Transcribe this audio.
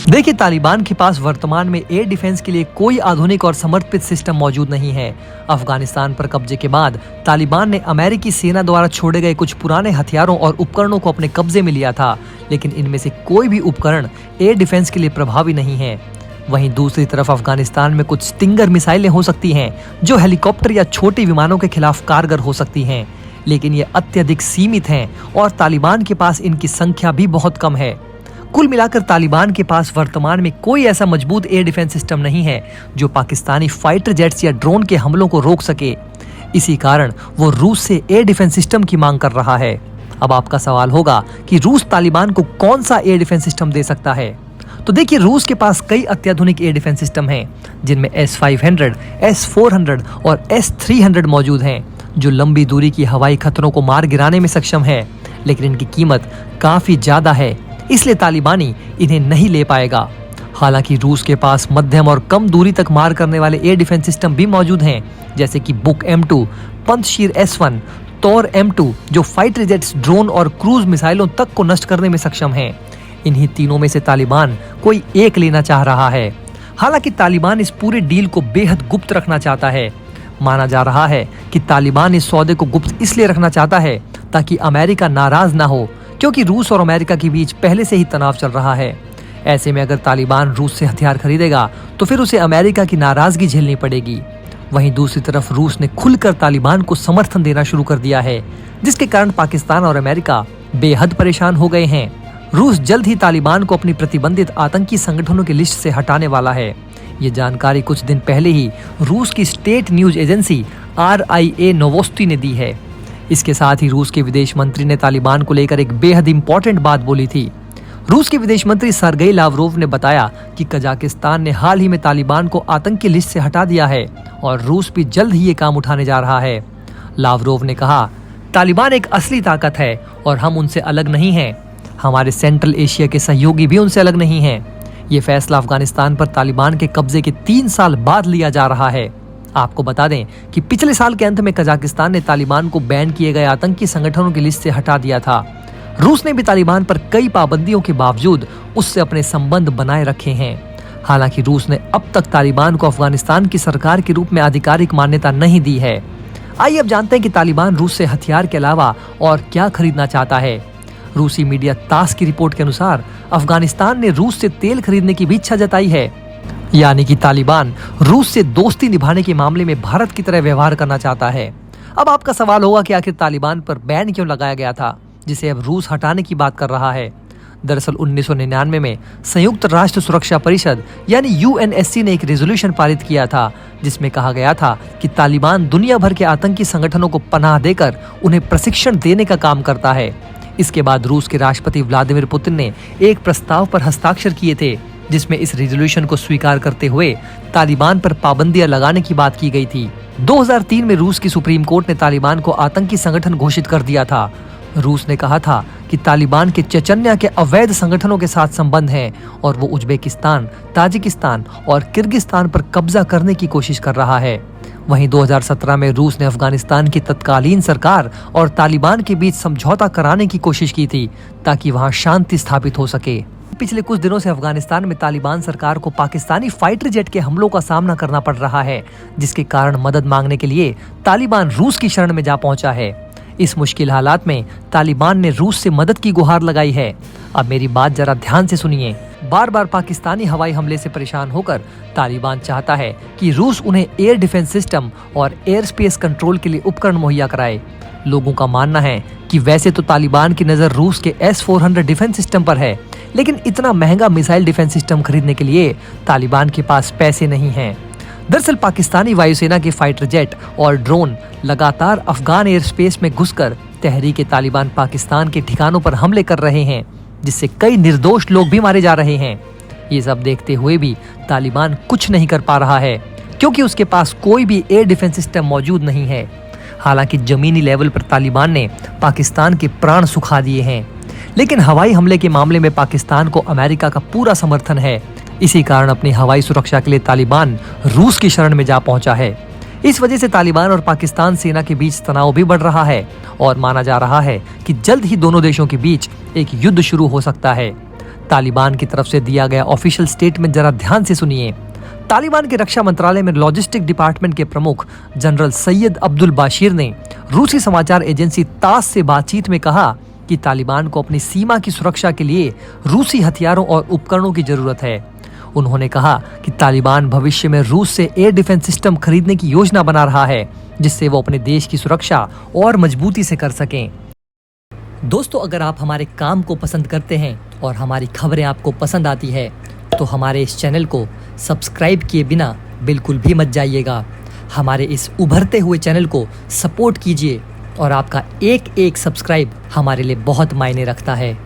देखिए, तालिबान के पास वर्तमान में एयर डिफेंस के लिए कोई आधुनिक और समर्पित सिस्टम मौजूद नहीं है। अफगानिस्तान पर कब्जे के बाद तालिबान ने अमेरिकी सेना द्वारा छोड़े गए कुछ पुराने हथियारों और उपकरणों को अपने कब्जे में लिया था, लेकिन इनमें से कोई भी उपकरण एयर डिफेंस के लिए प्रभावी नहीं है। वहीं दूसरी तरफ अफगानिस्तान में कुछ स्टिंगर मिसाइलें हो सकती हैं, जो हेलीकॉप्टर या छोटे विमानों के खिलाफ कारगर हो सकती हैं, लेकिन ये अत्यधिक सीमित हैं और तालिबान के पास इनकी संख्या भी बहुत कम है। कुल मिलाकर तालिबान के पास वर्तमान में कोई ऐसा मजबूत एयर डिफेंस सिस्टम नहीं है जो पाकिस्तानी फाइटर जेट्स या ड्रोन के हमलों को रोक सके। इसी कारण वो रूस से एयर डिफेंस सिस्टम की मांग कर रहा है। अब आपका सवाल होगा कि रूस तालिबान को कौन सा एयर डिफेंस सिस्टम दे सकता है। तो देखिए, रूस के पास कई अत्याधुनिक एयर डिफेंस सिस्टम हैं, जिनमें S-500, S-400 और S-300 मौजूद हैं, जो लंबी दूरी की हवाई खतरों को मार गिराने में सक्षम है, लेकिन इनकी कीमत काफी ज्यादा है, इसलिए तालिबानी इन्हें नहीं ले पाएगा। हालांकि रूस के पास मध्यम और कम दूरी तक मार करने वाले एयर डिफेंस सिस्टम भी मौजूद हैं, जैसे कि बुक M2, पंजशीर S1, तौर M2, जो फाइटर जेट्स, ड्रोन और क्रूज मिसाइलों तक को नष्ट करने में सक्षम हैं। इन्हीं तीनों में से तालिबान कोई एक लेना चाह रहा है। हालांकि तालिबान इस पूरे डील को बेहद गुप्त रखना चाहता है। माना जा रहा है कि तालिबान इस सौदे को गुप्त इसलिए रखना चाहता है ताकि अमेरिका नाराज ना हो, क्योंकि रूस और अमेरिका के बीच पहले से ही तनाव चल रहा है। ऐसे में अगर तालिबान रूस से हथियार खरीदेगा तो फिर उसे अमेरिका की नाराजगी झेलनी पड़ेगी। वहीं दूसरी तरफ रूस ने खुलकर तालिबान को समर्थन देना शुरू कर दिया है, जिसके कारण पाकिस्तान और अमेरिका बेहद परेशान हो गए हैं। रूस जल्द ही तालिबान को अपनी प्रतिबंधित आतंकी संगठनों की लिस्ट से हटाने वाला है। ये जानकारी कुछ दिन पहले ही रूस की स्टेट न्यूज एजेंसी RIA नोवोस्टी ने दी है। इसके साथ ही रूस के विदेश मंत्री ने तालिबान को लेकर एक बेहद इंपॉर्टेंट बात बोली थी। रूस के विदेश मंत्री सरगेई लावरोव ने बताया कि कजाकिस्तान ने हाल ही में तालिबान को आतंकी लिस्ट से हटा दिया है और रूस भी जल्द ही ये काम उठाने जा रहा है। लावरोव ने कहा, तालिबान एक असली ताकत है और हम उनसे अलग नहीं हैं। हमारे सेंट्रल एशिया के सहयोगी भी उनसे अलग नहीं हैं। ये फैसला अफगानिस्तान पर तालिबान के कब्जे के 3 साल बाद लिया जा रहा है। आपको बता दें कि पिछले साल के अंत में कजाकिस्तान ने तालिबान को बैन किए गए आतंकी संगठनों की लिस्ट से हटा दिया था। रूस ने भी तालिबान पर कई पाबंदियों के बावजूद उससे अपने संबंध बनाए रखे हैं। हालांकि रूस ने अब तक तालिबान को अफगानिस्तान की सरकार के रूप में आधिकारिक मान्यता नहीं दी है। आइए अब जानते हैं कि तालिबान रूस से हथियार के अलावा और क्या खरीदना चाहता है। रूसी मीडिया तास की रिपोर्ट के अनुसार अफगानिस्तान ने रूस से तेल खरीदने की भी इच्छा जताई है, यानी कि तालिबान रूस से दोस्ती निभाने के मामले में भारत की तरह व्यवहार करना चाहता है। अब आपका सवाल होगा कि आखिर तालिबान पर बैन क्यों लगाया गया था, जिसे अब रूस हटाने की बात कर रहा है। दरअसल 1999 में संयुक्त राष्ट्र सुरक्षा परिषद यानी UNSC ने एक रेजोल्यूशन पारित किया था, जिसमें कहा गया था कि तालिबान दुनिया भर के आतंकी संगठनों को पनाह देकर उन्हें प्रशिक्षण देने का काम करता है। इसके बाद रूस के राष्ट्रपति व्लादिमीर पुतिन ने एक प्रस्ताव पर हस्ताक्षर किए थे, जिसमें इस रेजोल्यूशन को स्वीकार करते हुए तालिबान पर पाबंदियां लगाने की बात की गई थी। 2003 में रूस की सुप्रीम कोर्ट ने तालिबान को आतंकी संगठन घोषित कर दिया था। रूस ने कहा था कि तालिबान के चेचन्या के अवैध संगठनों के साथ संबंध हैं और वो उज्बेकिस्तान, ताजिकिस्तान और किर्गिस्तान पर कब्जा करने की कोशिश कर रहा है। वहीं 2017 में रूस ने अफगानिस्तान की तत्कालीन सरकार और तालिबान के बीच समझौता कराने की कोशिश की थी, ताकि वहां शांति स्थापित हो सके। पिछले कुछ दिनों से अफगानिस्तान में तालिबान सरकार को पाकिस्तानी फाइटर जेट के हमलों का सामना करना पड़ रहा है, जिसके कारण मदद मांगने के लिए तालिबान रूस की शरण में जा पहुंचा है। इस मुश्किल हालात में तालिबान ने रूस से मदद की गुहार लगाई है। अब मेरी बात जरा ध्यान से सुनिए। बार बार पाकिस्तानी हवाई हमले से परेशान होकर तालिबान चाहता है कि रूस उन्हें एयर डिफेंस सिस्टम और एयर स्पेस कंट्रोल के लिए उपकरण मुहैया कराए। लोगों का मानना है कि वैसे तो तालिबान की नजर रूस के S-400 डिफेंस सिस्टम पर है, लेकिन इतना महंगा मिसाइल डिफेंस सिस्टम खरीदने के लिए तालिबान के पास पैसे नहीं हैं। दरअसल पाकिस्तानी वायुसेना के फाइटर जेट और ड्रोन लगातार अफगान एयर स्पेस में घुसकर तहरीक तालिबान पाकिस्तान के ठिकानों पर हमले कर रहे हैं, जिससे कई निर्दोष लोग भी मारे जा रहे हैं। ये सब देखते हुए भी तालिबान कुछ नहीं कर पा रहा है, क्योंकि उसके पास कोई भी एयर डिफेंस सिस्टम मौजूद नहीं है। हालांकि जमीनी लेवल पर तालिबान ने पाकिस्तान के प्राण सुखा दिए हैं, लेकिन हवाई हमले के मामले में पाकिस्तान को अमेरिका का पूरा समर्थन है। इसी कारण अपनी हवाई सुरक्षा के लिए तालिबान रूस की शरण में जा पहुंचा है। इस वजह से तालिबान और पाकिस्तान सेना के बीच तनाव भी बढ़ रहा है और माना जा रहा है कि जल्द ही दोनों देशों के बीच एक युद्ध शुरू हो सकता है। तालिबान की तरफ से दिया गया ऑफिशियल स्टेटमेंट जरा ध्यान से सुनिए। तालिबान के रक्षा मंत्रालय में लॉजिस्टिक डिपार्टमेंट के प्रमुख जनरल सैयद अब्दुल बाशिर ने रूसी समाचार एजेंसी तास से बातचीत में कहा कि तालिबान को अपनी सीमा की सुरक्षा के लिए रूसी हथियारों और उपकरणों की जरूरत है। उन्होंने कहा कि तालिबान भविष्य में रूस से एयर डिफेंस सिस्टम खरीदने की योजना बना रहा है, जिससे वो अपने देश की सुरक्षा और मजबूती से कर सकें। दोस्तों, अगर आप हमारे काम को पसंद करते हैं और हमारी खबरें आपको पसंद आती है तो हमारे इस चैनल को सब्सक्राइब किए बिना बिल्कुल भी मत जाइएगा। हमारे इस उभरते हुए चैनल को सपोर्ट कीजिए और आपका एक एक सब्सक्राइब हमारे लिए बहुत मायने रखता है।